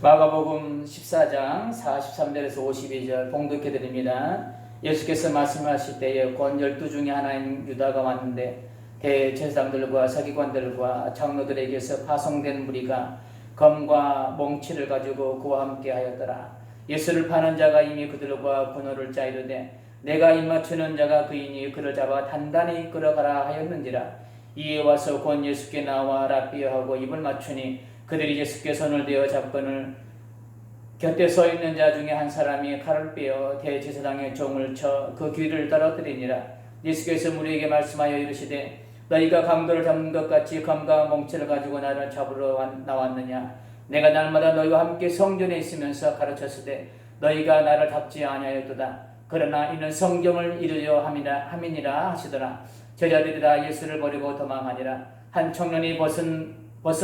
마가복음 14장 43절에서 52절 봉독해 드립니다. 예수께서 말씀하실 때에 곧 12 중에 하나인 유다가 왔는데 대제사장들과 서기관들과 장로들에게서 파송된 무리가 검과 몽치를 가지고 그와 함께 하였더라. 예수를 파는 자가 이미 그들과 분노를 짜이르되 내가 입맞추는 자가 그이니 그를 잡아 단단히 끌어가라 하였는지라. 이에 와서 곧 예수께 나와 랍비어하고 입을 맞추니 그들이 예수께 손을 대어 잡거늘 곁에 서 있는 자 중에 한 사람이 칼을 빼어 대제사장의 종을 쳐 그 귀를 떨어뜨리니라. 예수께서 무리에게 말씀하여 이르시되 너희가 강도를 잡는 것 같이 검과 몽치를 가지고 나를 잡으러 나왔느냐. 내가 날마다 너희와 함께 성전에 있으면서 가르쳤으되 너희가 나를 잡지 아니하였도다. 그러나 이는 성경을 이루려 함이니라 하시더라. 제자들이 다 예수를 버리고 도망하니라. 한 청년이 벗은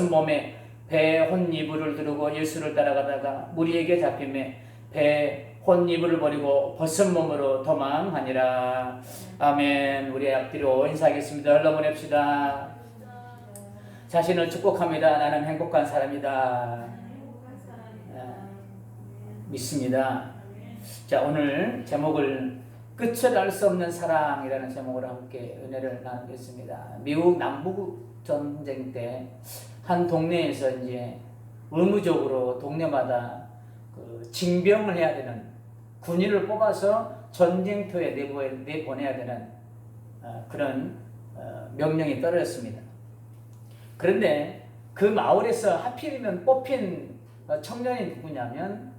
몸에 배 혼이불을 두르고 예수를 따라가다가 무리에게 잡히매 배 혼이불을 버리고 벗은 몸으로 도망하니라. 아멘. 우리 앞뒤로 인사하겠습니다. 흘러보냅시다. 자신을 축복합니다. 나는 행복한 사람이다. 믿습니다. 자, 오늘 제목을 끝을 알 수 없는 사랑이라는 제목으로 함께 은혜를 나누겠습니다. 미국 남북 전쟁 때 한 동네에서 이제 의무적으로 동네마다 징병을 해야 되는 군인을 뽑아서 전쟁터에 내보내야 되는 그런 명령이 떨어졌습니다. 그런데 그 마을에서 하필이면 뽑힌 청년이 누구냐면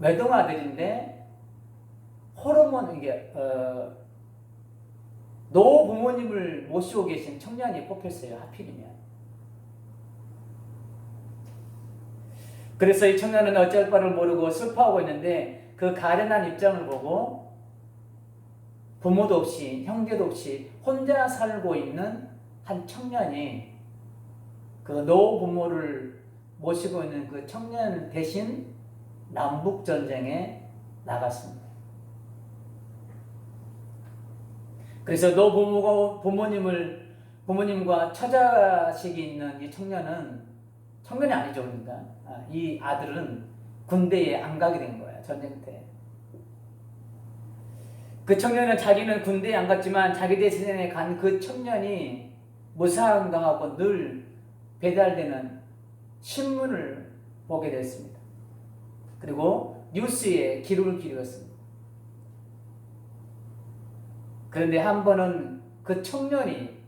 외동아들인데 호르몬 노부모님을 모시고 계신 청년이 뽑혔어요. 하필이면. 그래서 이 청년은 어쩔 바를 모르고 슬퍼하고 있는데 그 가련한 입장을 보고 부모도 없이 형제도 없이 혼자 살고 있는 한 청년이 그 노부모를 모시고 있는 그 청년 대신 남북전쟁에 나갔습니다. 그래서 부모님과 처자식이 있는 이 청년이 아니죠. 그러니까 이 아들은 군대에 안 가게 된 거예요. 전쟁 때. 그 청년은 자기는 군대에 안 갔지만 자기 대신에 간 그 청년이 무상당하고 늘 배달되는 신문을 보게 됐습니다. 그리고 뉴스에 기록을 기록했습니다. 그런데 한 번은 그 청년이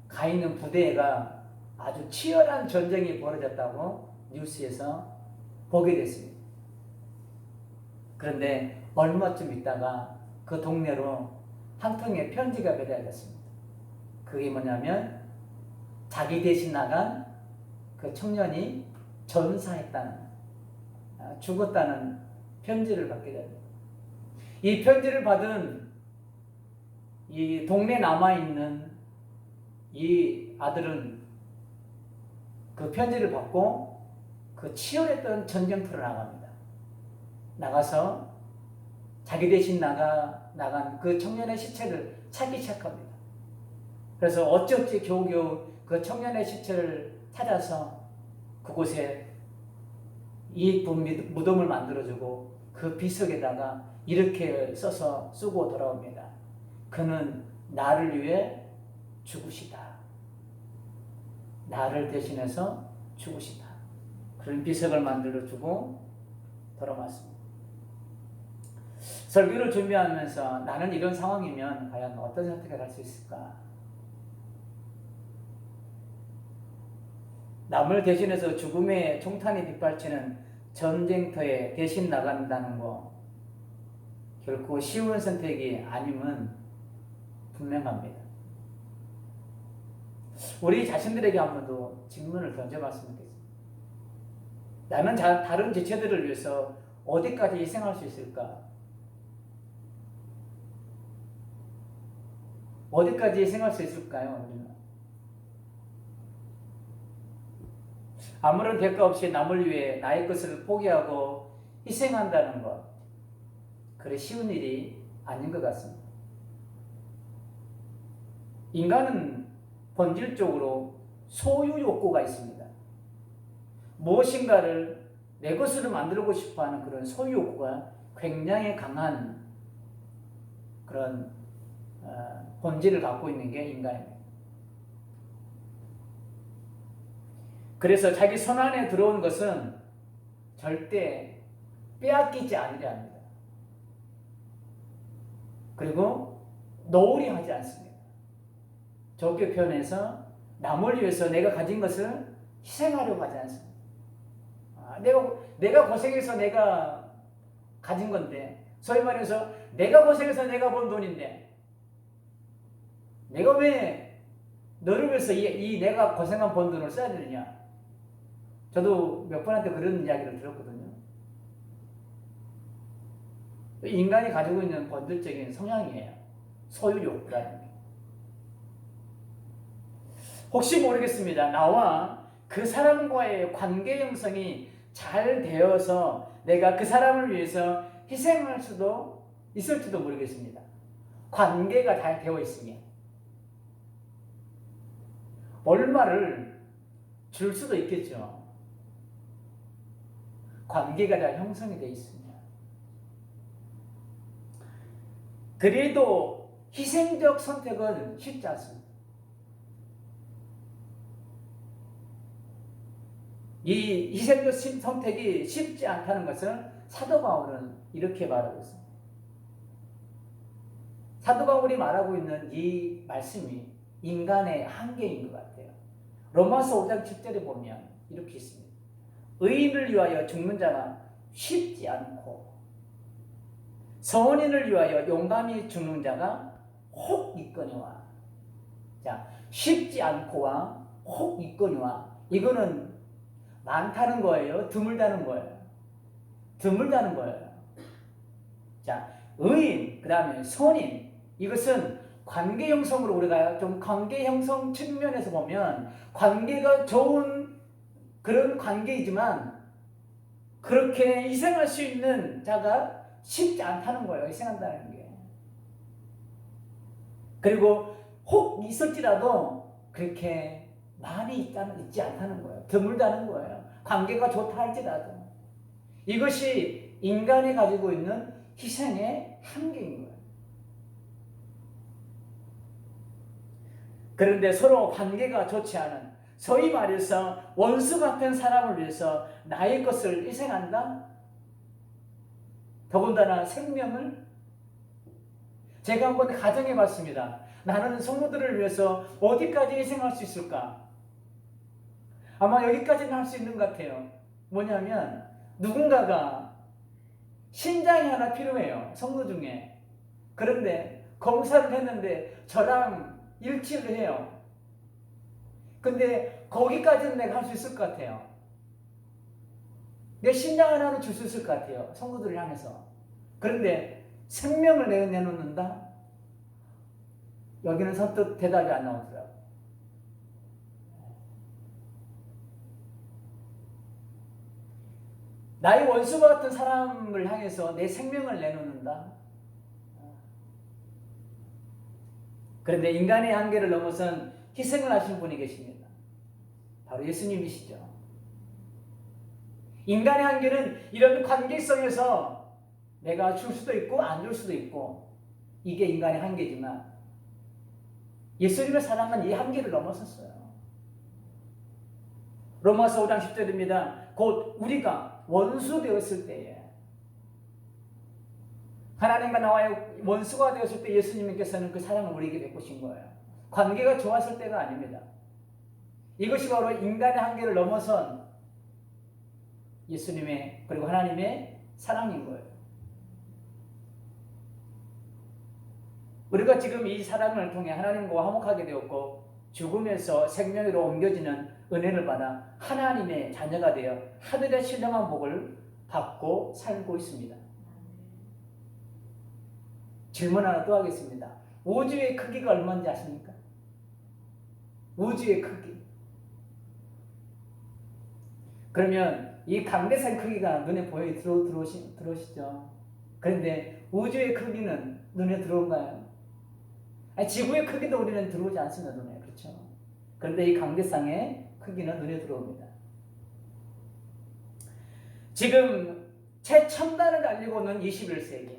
가 있는 부대가 아주 치열한 전쟁이 벌어졌다고 뉴스에서 보게 됐습니다. 그런데 얼마쯤 있다가 그 동네로 한 통의 편지가 배달됐습니다. 그게 뭐냐면 자기 대신 나간 그 청년이 전사했다는, 죽었다는 편지를 받게 됩니다. 이 편지를 받은 이 동네에 남아있는 이 아들은 그 편지를 받고 그 치열했던 전쟁터로 나갑니다. 나가서 자기 대신 나간 그 청년의 시체를 찾기 시작합니다. 그래서 어찌어찌 겨우겨우 그 청년의 시체를 찾아서 그곳에 무덤을 만들어주고 그 비석에다가 이렇게 써서 쓰고 돌아옵니다. 그는 나를 위해 죽으시다. 나를 대신해서 죽으시다. 그런 비석을 만들어주고 돌아왔습니다. 설교를 준비하면서 나는 이런 상황이면 과연 어떤 선택을 할 수 있을까? 남을 대신해서 죽음의 총탄이 빗발치는 전쟁터에 대신 나간다는 거 결코 쉬운 선택이 아님은 분명합니다. 우리 자신들에게 한 번 더 질문을 던져봤으면 좋겠습니다. 나는 다른 지체들을 위해서 어디까지 희생할 수 있을까? 어디까지 희생할 수 있을까요? 우리는 아무런 대가 없이 남을 위해 나의 것을 포기하고 희생한다는 것, 그래 쉬운 일이 아닌 것 같습니다. 인간은 본질적으로 소유 욕구가 있습니다. 무엇인가를 내 것으로 만들고 싶어하는 그런 소유 욕구가 굉장히 강한 그런 본질을 갖고 있는 게 인간입니다. 그래서 자기 손 안에 들어온 것은 절대 빼앗기지 않으려 합니다. 그리고 노울이 하지 않습니다. 좋게 표현해서 남을 위해서 내가 가진 것을 희생하려고 하지 않습니다. 내가 고생해서 내가 가진 건데, 소위 말해서 내가 고생해서 내가 번 돈인데 내가 왜 너를 위해서 이 내가 고생한 번 돈을 써야 되느냐. 저도 몇 분한테 그런 이야기를 들었거든요. 인간이 가지고 있는 본질적인 성향이에요. 소유욕이라는 게. 혹시 모르겠습니다. 나와 그 사람과의 관계 형성이 잘 되어서 내가 그 사람을 위해서 희생할 수도 있을지도 모르겠습니다. 관계가 잘 되어 있으면. 얼마를 줄 수도 있겠죠. 관계가 잘 형성이 되어 있으면. 그래도 희생적 선택은 쉽지 않습니다. 이 희생적 선택이 쉽지 않다는 것을 사도 바울은 이렇게 말하고 있습니다. 사도 바울이 말하고 있는 이 말씀이 인간의 한계인 것 같아요. 로마서 5장 10절에 보면 이렇게 있습니다. 의인을 위하여 죽는 자가 쉽지 않고 선인을 위하여 용감히 죽는 자가 혹 있거니와. 자, 쉽지 않고와 혹 있거니와, 이거는 많다는 거예요? 드물다는 거예요? 드물다는 거예요. 자, 의인, 그 다음에 선인, 이것은 관계 형성으로 우리가 좀 관계 형성 측면에서 보면 관계가 좋은 그런 관계이지만 그렇게 희생할 수 있는 자가 쉽지 않다는 거예요. 희생한다는 게. 그리고 혹 있을지라도 그렇게 많이 있지 않다는 거예요. 드물다는 거예요. 관계가 좋다 할지라도. 이것이 인간이 가지고 있는 희생의 한계인 거예요. 그런데 서로 관계가 좋지 않은, 소위 말해서 원수 같은 사람을 위해서 나의 것을 희생한다? 더군다나 생명을? 제가 한번 가정해 봤습니다. 나는 성도들을 위해서 어디까지 희생할 수 있을까? 아마 여기까지는 할 수 있는 것 같아요. 뭐냐면 누군가가 신장이 하나 필요해요. 성도 중에. 그런데 검사를 했는데 저랑 일치를 해요. 근데 거기까지는 내가 할 수 있을 것 같아요. 내 신장 하나는 줄 수 있을 것 같아요. 성도들을 향해서. 그런데 생명을 내놓는다? 여기는 선뜻 대답이 안 나오더라고요. 나의 원수와 같은 사람을 향해서 내 생명을 내놓는다? 그런데 인간의 한계를 넘어선 희생을 하신 분이 계십니다. 바로 예수님이시죠. 인간의 한계는 이런 관계성에서 내가 줄 수도 있고 안 줄 수도 있고, 이게 인간의 한계지만 예수님의 사랑은 이 한계를 넘어섰어요. 로마서 5장 10절입니다. 곧 우리가 원수 되었을 때에, 하나님과 나와의 원수가 되었을 때 예수님께서는 그 사랑을 우리에게 베푸신 거예요. 관계가 좋았을 때가 아닙니다. 이것이 바로 인간의 한계를 넘어선 예수님의, 그리고 하나님의 사랑인 거예요. 우리가 지금 이 사랑을 통해 하나님과 화목하게 되었고 죽음에서 생명으로 옮겨지는 은혜를 받아 하나님의 자녀가 되어 하늘의 신령한 복을 받고 살고 있습니다. 질문 하나 또 하겠습니다. 우주의 크기가 얼마인지 아십니까? 우주의 크기. 그러면 이 강대상 크기가 눈에 보여 들어오시죠? 그런데 우주의 크기는 눈에 들어온가요? 아니, 지구의 크기도 우리는 들어오지 않습니다, 눈에. 그렇죠? 그런데 이 강대상의 크기는 눈에 들어옵니다. 지금 최첨단을 달리고 있는 21세기,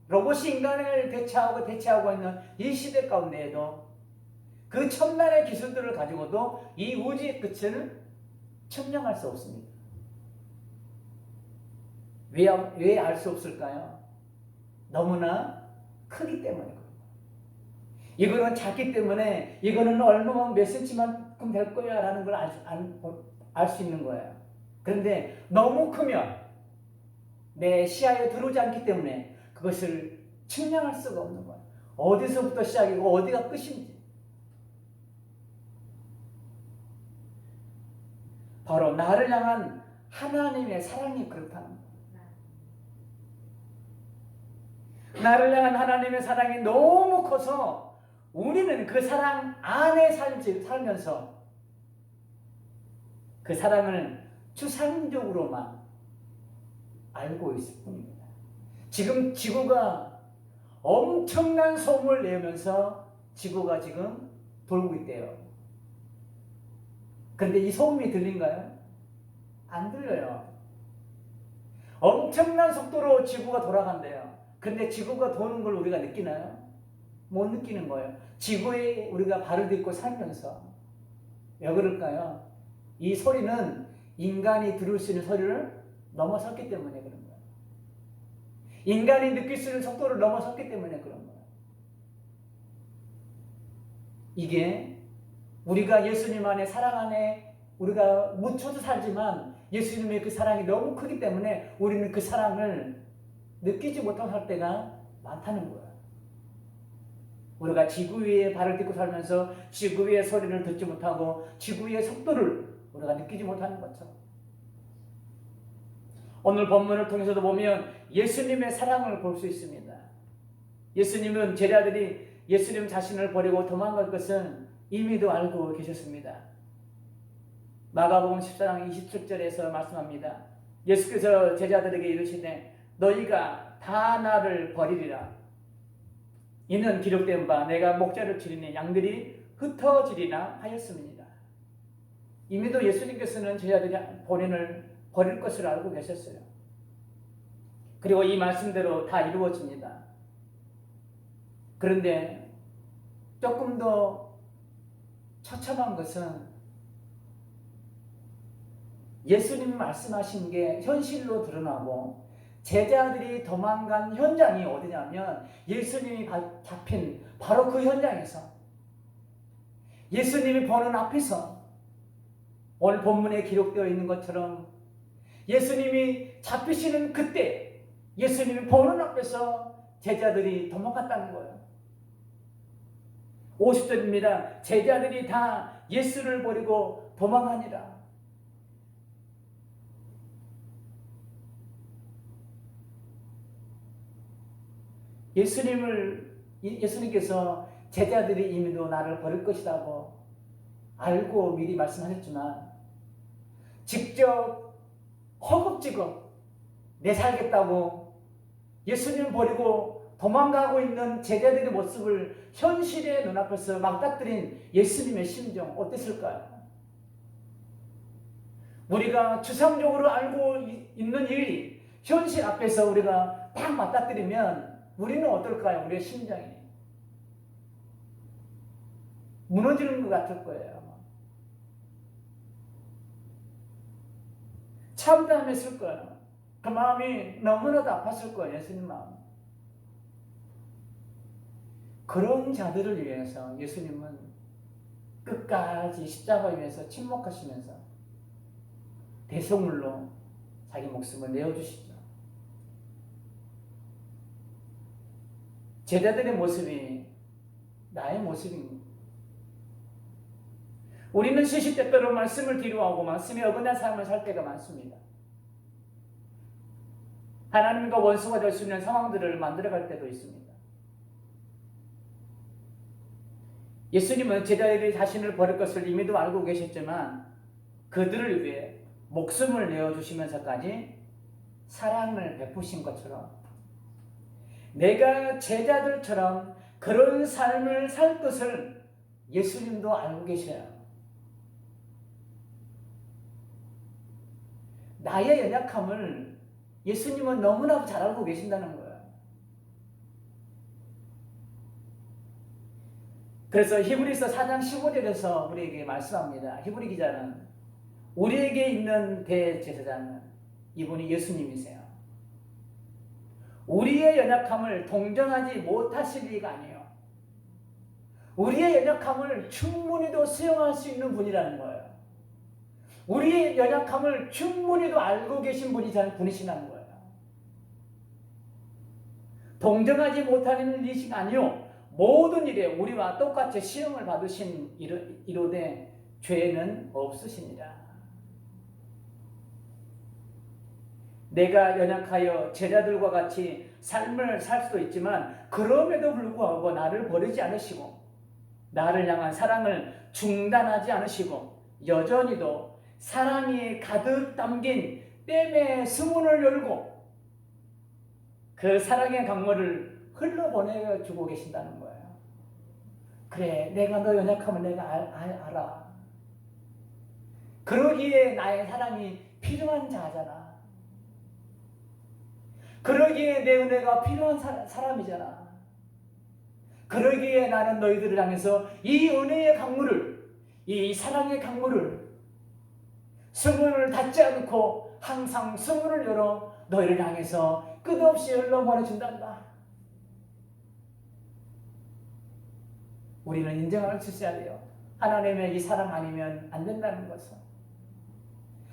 로봇이 인간을 대체하고 있는 이 시대 가운데에도 그 첨단의 기술들을 가지고도 이 우주의 끝을 측량할 수 없습니다. 왜 알 수 없을까요? 너무나 크기 때문에 그런 거예요. 이거는 작기 때문에 이거는 얼마만 몇 센치만큼 될 거야 라는 걸 알 수 있는 거예요. 그런데 너무 크면 내 시야에 들어오지 않기 때문에 그것을 측량할 수가 없는 거예요. 어디서부터 시작이고 어디가 끝인지. 바로 나를 향한 하나님의 사랑이 그렇다는 거예요. 나를 향한 하나님의 사랑이 너무 커서 우리는 그 사랑 안에 살면서 그 사랑을 추상적으로만 알고 있을 뿐입니다. 지금 지구가 엄청난 소음을 내면서 지구가 지금 돌고 있대요. 그런데 이 소음이 들린가요? 안 들려요. 엄청난 속도로 지구가 돌아간대요. 그런데 지구가 도는 걸 우리가 느끼나요? 못 느끼는 거예요. 지구에 우리가 발을 딛고 살면서. 왜 그럴까요? 이 소리는 인간이 들을 수 있는 소리를 넘어섰기 때문에 그런 거예요. 인간이 느낄 수 있는 속도를 넘어섰기 때문에 그런 거예요. 이게 우리가 예수님 안에 사랑 안에 우리가 묻혀서 살지만 예수님의 그 사랑이 너무 크기 때문에 우리는 그 사랑을 느끼지 못하고 살 때가 많다는 거예요. 우리가 지구 위에 발을 딛고 살면서 지구 위의 소리를 듣지 못하고 지구 위의 속도를 우리가 느끼지 못하는 것처럼, 오늘 본문을 통해서도 보면 예수님의 사랑을 볼 수 있습니다. 예수님은 제자들이 예수님 자신을 버리고 도망갈 것은 이미도 알고 계셨습니다. 마가복음 14장 27절에서 말씀합니다. 예수께서 제자들에게 이르시되 너희가 다 나를 버리리라. 이는 기록된 바 내가 목자를 치리니 양들이 흩어지리라 하였습니다. 이미도 예수님께서는 제자들이 본인을 버릴 것을 알고 계셨어요. 그리고 이 말씀대로 다 이루어집니다. 그런데 조금 더 처참한 것은 예수님이 말씀하신 게 현실로 드러나고 제자들이 도망간 현장이 어디냐면 예수님이 잡힌 바로 그 현장에서, 예수님이 보는 앞에서, 오늘 본문에 기록되어 있는 것처럼 예수님이 잡히시는 그때 예수님이 보는 앞에서 제자들이 도망갔다는 거예요. 50절입니다. 제자들이 다 예수를 버리고 도망하니라. 예수님께서 제자들이 이미도 나를 버릴 것이라고 알고 미리 말씀하셨지만 직접 허겁지겁 내살겠다고 예수님 버리고 도망가고 있는 제자들의 모습을 현실의 눈앞에서 맞닥뜨린 예수님의 심정 어땠을까요? 우리가 추상적으로 알고 있는 일이 현실 앞에서 우리가 딱 맞닥뜨리면 우리는 어떨까요? 우리의 심장이 무너지는 것 같을 거예요. 참담했을 거예요. 그 마음이 너무나도 아팠을 거예요. 예수님 마음. 그런 자들을 위해서 예수님은 끝까지 십자가 위에서 침묵하시면서 대속물로 자기 목숨을 내어주시죠. 제자들의 모습이 나의 모습입니다. 우리는 시시때때로 말씀을 뒤로하고 말씀에 어긋난 삶을 살 때가 많습니다. 하나님과 원수가 될 수 있는 상황들을 만들어갈 때도 있습니다. 예수님은 제자들이 자신을 버릴 것을 이미도 알고 계셨지만 그들을 위해 목숨을 내어주시면서까지 사랑을 베푸신 것처럼 내가 제자들처럼 그런 삶을 살 것을 예수님도 알고 계셔요. 나의 연약함을 예수님은 너무나도 잘 알고 계신다는 거예요. 그래서 히브리서 4장 15절에서 우리에게 말씀합니다. 히브리 기자는 우리에게 있는 대제사장은 이분이 예수님이세요. 우리의 연약함을 동정하지 못하실 리가 아니에요. 우리의 연약함을 충분히도 수용할 수 있는 분이라는 거예요. 우리의 연약함을 충분히도 알고 계신 분이시라는 거예요. 동정하지 못하는 이식 아니요 모든 일에 우리와 똑같이 시험을 받으신 이로되 죄는 없으시니라. 내가 연약하여 제자들과 같이 삶을 살 수도 있지만 그럼에도 불구하고 나를 버리지 않으시고 나를 향한 사랑을 중단하지 않으시고 여전히도 사랑이 가득 담긴 댐의 수문을 열고 그 사랑의 강물을 흘러보내주고 계신다는 거예요. 그래, 내가 너 연약함을 내가 알아. 그러기에 나의 사랑이 필요한 자잖아. 그러기에 내 은혜가 필요한 사람이잖아. 그러기에 나는 너희들을 향해서 이 은혜의 강물을, 이 사랑의 강물을 수문을 닫지 않고 항상 수문을 열어 너희를 향해서 끝없이 흘러보내준단다. 우리는 인정할 수 있어야 돼요. 하나님의 이 사랑 아니면 안 된다는 것을.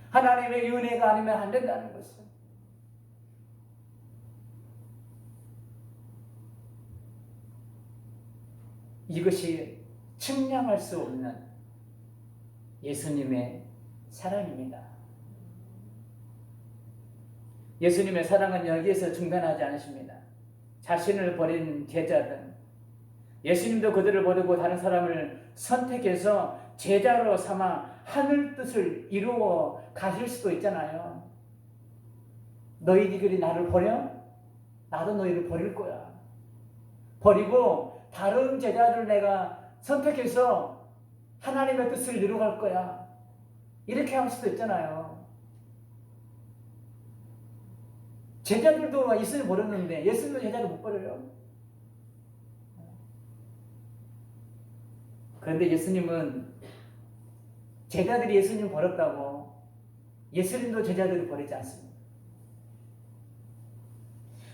하나님의 은혜가 아니면 안 된다는 것을. 이것이 측량할 수 없는 예수님의 사랑입니다. 예수님의 사랑은 여기에서 중단하지 않으십니다. 자신을 버린 제자들, 예수님도 그들을 버리고 다른 사람을 선택해서 제자로 삼아 하늘 뜻을 이루어 가실 수도 있잖아요. 너희들이 나를 버려? 나도 너희를 버릴 거야. 버리고 다른 제자들을 내가 선택해서 하나님의 뜻을 이루어갈 거야. 이렇게 할 수도 있잖아요. 제자들도 예수님 버렸는데 예수님도 제자를 못 버려요. 그런데 예수님은 제자들이 예수님 버렸다고 예수님도 제자들을 버리지 않습니다.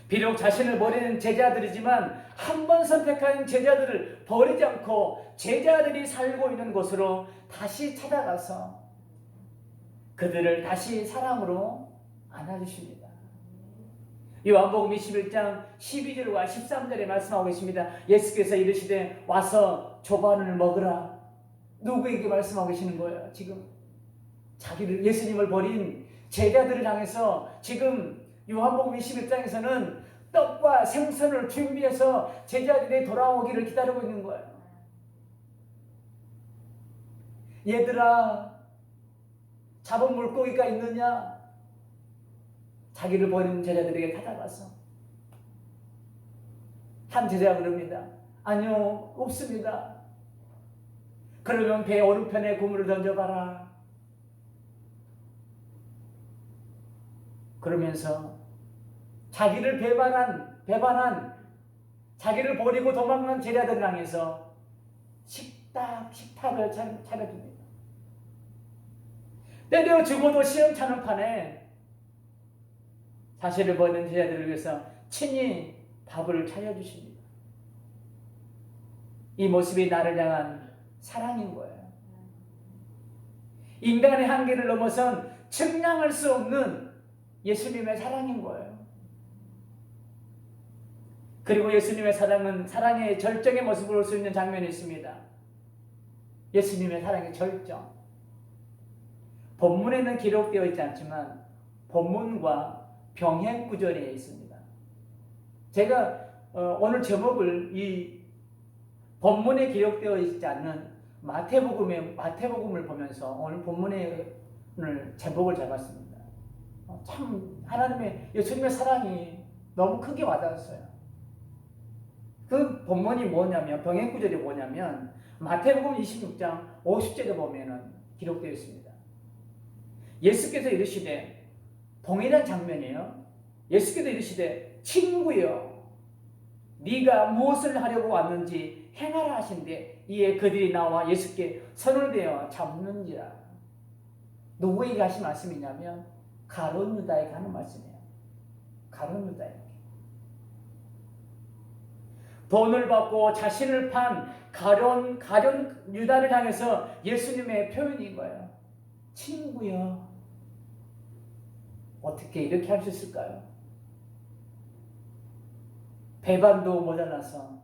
비록 자신을 버리는 제자들이지만 한 번 선택한 제자들을 버리지 않고 제자들이 살고 있는 곳으로 다시 찾아가서 그들을 다시 사랑으로 안아주십니다. 요한복음 21장 12절과 13절에 말씀하고 계십니다. 예수께서 이르시되 와서 조반을 먹으라. 누구에게 말씀하고 계시는 거예요? 지금 자기를 예수님을 버린 제자들을 향해서 지금 요한복음 21장에서는 떡과 생선을 준비해서 제자들이 돌아오기를 기다리고 있는 거예요. 얘들아, 잡은 물고기가 있느냐? 자기를 버린 제자들에게 찾아가서 한 제자가 그럽니다. 아니요, 없습니다. 그러면 배 오른편에 그물을 던져봐라. 그러면서 자기를 배반한 자기를 버리고 도망간 제자들을 향해서 식탁을 차려줍니다. 때려 죽어도 시험찮은 판에 자신을 버린 제자들을 위해서 친히 밥을 차려주십니다. 이 모습이 나를 향한 사랑인 거예요. 인간의 한계를 넘어선 측량할 수 없는 예수님의 사랑인 거예요. 그리고 예수님의 사랑은 사랑의 절정의 모습을 볼 수 있는 장면이 있습니다. 예수님의 사랑의 절정. 본문에는 기록되어 있지 않지만 본문과 병행 구절에 있습니다. 제가 오늘 제목을 이 본문에 기록되어 있지 않는 마태복음을 보면서 오늘 본문의 제목을 잡았습니다. 참 하나님의 예수님의 사랑이 너무 크게 와닿았어요. 그 본문이 뭐냐면 병행 구절이 뭐냐면 마태복음 26장 50절에 보면은 기록되어 있습니다. 예수께서 이르시되 동일한 장면이에요. 예수께서 이르시되 친구여 네가 무엇을 하려고 왔는지 행하라 하신대 이에 그들이 나와 예수께 손을 대어 잡는지라. 누구에게 하신 말씀이냐면 가룟 유다에게 하는 말씀이에요. 가룟 유다에게. 돈을 받고 자신을 판 가룟 유다를 향해서 예수님의 표현인 거예요. 친구여. 어떻게 이렇게 할 수 있을까요? 배반도 모자라서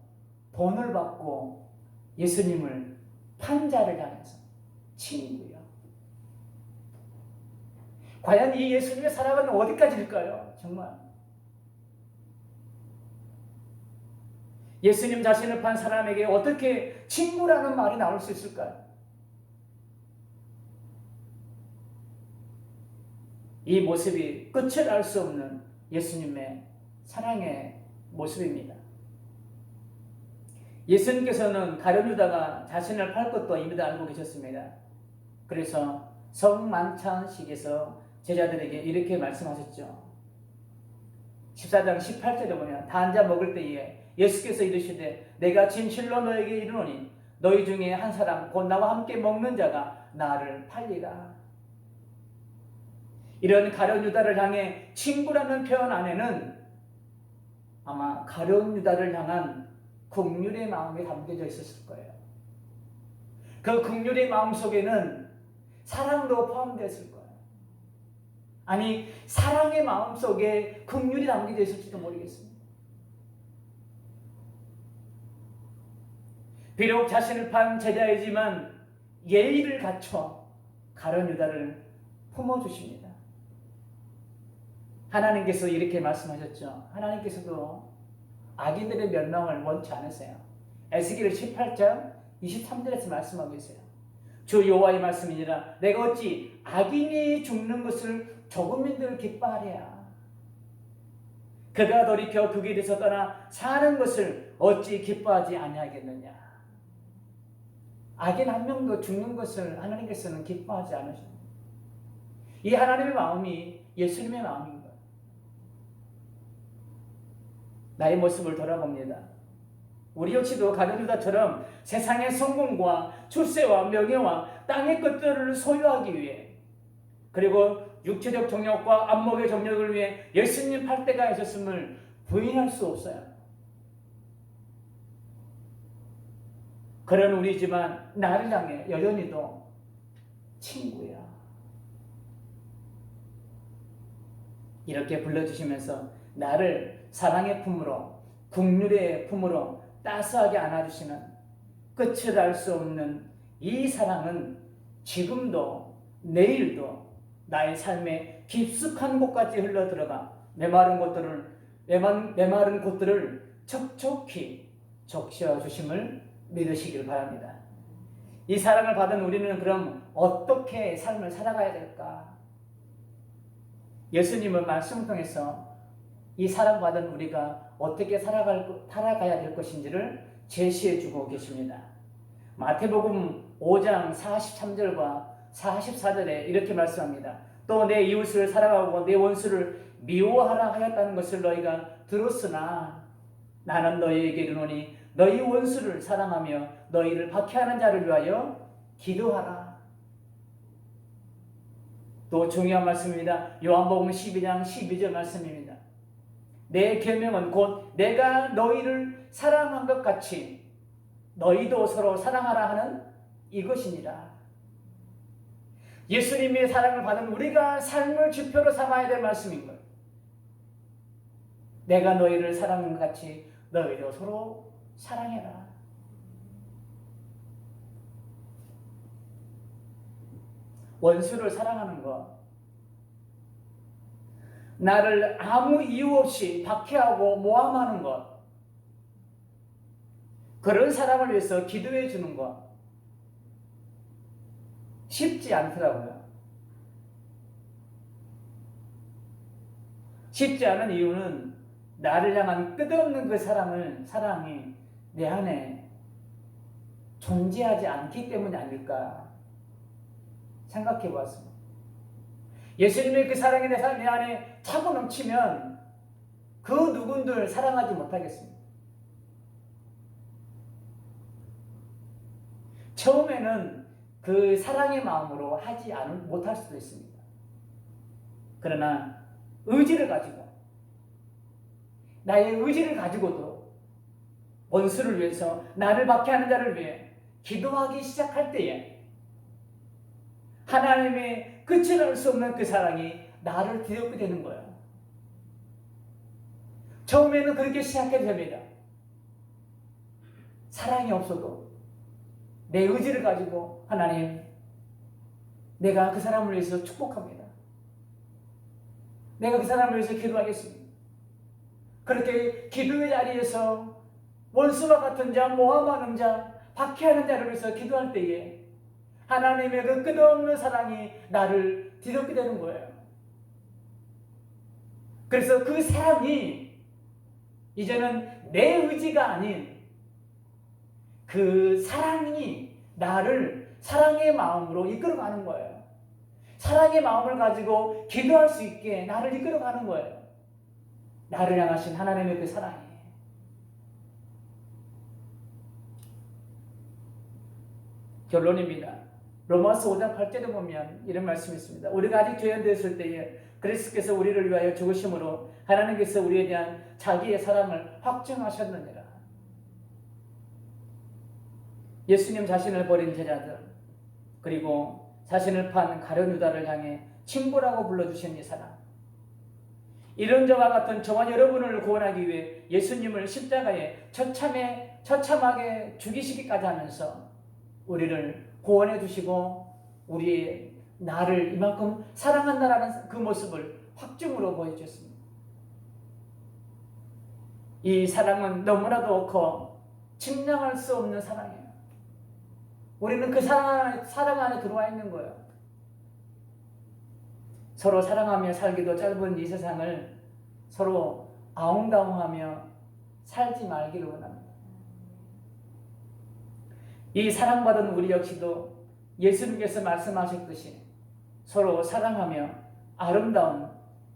돈을 받고 예수님을 판 자를 향해서 친구여. 과연 이 예수님의 사랑은 어디까지일까요? 정말 예수님 자신을 판 사람에게 어떻게 친구라는 말이 나올 수 있을까요? 이 모습이 끝을 알 수 없는 예수님의 사랑의 모습입니다. 예수님께서는 가룟 유다가 자신을 팔 것도 이미 다 알고 계셨습니다. 그래서 성만찬식에서 제자들에게 이렇게 말씀하셨죠. 14장 18절에 보면 다 앉아 먹을 때에 예수께서 이르시되 내가 진실로 너에게 이르노니 너희 중에 한 사람 곧 나와 함께 먹는 자가 나를 팔리라. 이런 가룟 유다를 향해 친구라는 표현 안에는 아마 가룟 유다를 향한 긍휼의 마음이 담겨져 있었을 거예요. 그 긍휼의 마음 속에는 사랑도 포함되었을 거예요. 아니 사랑의 마음 속에 긍휼이 담겨져 있을지도 모르겠습니다. 비록 자신을 판 제자이지만 예의를 갖춰 가룟 유다를 품어주십니다. 하나님께서 이렇게 말씀하셨죠. 하나님께서도 악인들의 멸망을 원치 않으세요. 에스겔 18장 23절에서 말씀하고 계세요. 주 여호와의 말씀이니라 내가 어찌 악인이 죽는 것을 조금민들 기뻐하랴. 그가 돌이켜 그 길에서 떠나 사는 것을 어찌 기뻐하지 아니하겠느냐. 악인 한 명도 죽는 것을 하나님께서는 기뻐하지 않으십니다. 이 하나님의 마음이 예수님의 마음인 거예요. 나의 모습을 돌아봅니다. 우리 역시도 가룟 유다처럼 세상의 성공과 출세와 명예와 땅의 것들을 소유하기 위해 그리고 육체적 정욕과 안목의 정욕을 위해 예수님 팔 때가 있었음을 부인할 수 없어요. 그런 우리지만 나를 향해 여전히도 친구야 이렇게 불러주시면서 나를 사랑의 품으로 긍휼의 품으로 따스하게 안아주시는 끝을 알 수 없는 이 사랑은 지금도 내일도 나의 삶의 깊숙한 곳까지 흘러들어가 메마른 곳들을 촉촉히 적셔 주심을 믿으시길 바랍니다. 이 사랑을 받은 우리는 그럼 어떻게 삶을 살아가야 될까? 예수님은 말씀을 통해서 이 사랑받은 우리가 어떻게 살아가야 될 것인지를 제시해 주고 계십니다. 마태복음 5장 43절과 44절에 이렇게 말씀합니다. 또 내 이웃을 사랑하고 내 원수를 미워하라 하였다는 것을 너희가 들었으나 나는 너희에게 이르노니 너희 원수를 사랑하며 너희를 박해하는 자를 위하여 기도하라. 또 중요한 말씀입니다. 요한복음 12장 12절 말씀입니다. 내 계명은 곧 내가 너희를 사랑한 것 같이 너희도 서로 사랑하라 하는 이것이니라. 예수님의 사랑을 받은 우리가 삶을 지표로 삼아야 될 말씀인 거예요. 내가 너희를 사랑한 것 같이 너희도 서로 사랑해라. 원수를 사랑하는 것, 나를 아무 이유 없이 박해하고 모함하는 것, 그런 사람을 위해서 기도해 주는 것 쉽지 않더라고요. 쉽지 않은 이유는 나를 향한 끝없는 그 사랑이 내 안에 존재하지 않기 때문이 아닐까 생각해 보았습니다. 예수님의 그 사랑이 내 안에 차고 넘치면 그 누군들 사랑하지 못하겠습니다. 처음에는 그 사랑의 마음으로 못할 수도 있습니다. 그러나 의지를 가지고, 나의 의지를 가지고도 원수를 위해서, 나를 박해하는 자를 위해 기도하기 시작할 때에 하나님의 끝을 알 수 없는 그 사랑이 나를 뒤덮게 되는 거예요. 처음에는 그렇게 시작해도 됩니다. 사랑이 없어도 내 의지를 가지고, 하나님, 내가 그 사람을 위해서 축복합니다. 내가 그 사람을 위해서 기도하겠습니다. 그렇게 기도의 자리에서 원수와 같은 자, 모함하는 자, 박해하는 자를 위해서 기도할 때에 하나님의 그 끝없는 사랑이 나를 뒤덮게 되는 거예요. 그래서 그 사랑이 이제는 내 의지가 아닌 그 사랑이 나를 사랑의 마음으로 이끌어가는 거예요. 사랑의 마음을 가지고 기도할 수 있게 나를 이끌어가는 거예요. 나를 향하신 하나님의 그 사랑이. 결론입니다. 로마서 5장 8절에 보면 이런 말씀이 있습니다. 우리가 아직 죄인 되었을 때에 그리스도께서 우리를 위하여 죽으심으로 하나님께서 우리에 대한 자기의 사랑을 확증하셨느니라. 예수님 자신을 버린 제자들, 그리고 자신을 판 가룟 유다를 향해 친구라고 불러주신 이 사랑, 이런 저와 같은 저와 여러분을 구원하기 위해 예수님을 십자가에 처참하게 죽이시기까지 하면서 우리를 구원해 주시고 우리의 나를 이만큼 사랑한다라는 그 모습을 확증으로 보여주셨습니다. 이 사랑은 너무나도 커 측량할 수 없는 사랑이에요. 우리는 그 사랑 안에 들어와 있는 거예요. 서로 사랑하며 살기도 짧은 이 세상을 서로 아웅다웅하며 살지 말기를 원합니다. 이 사랑받은 우리 역시도 예수님께서 말씀하셨듯이 서로 사랑하며 아름다운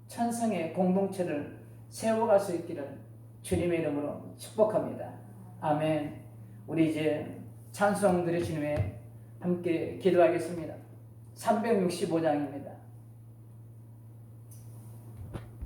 천성의 공동체를 세워갈 수 있기를 주님의 이름으로 축복합니다. 아멘. 우리 이제 찬송 드리신 후에 함께 기도하겠습니다. 365장입니다.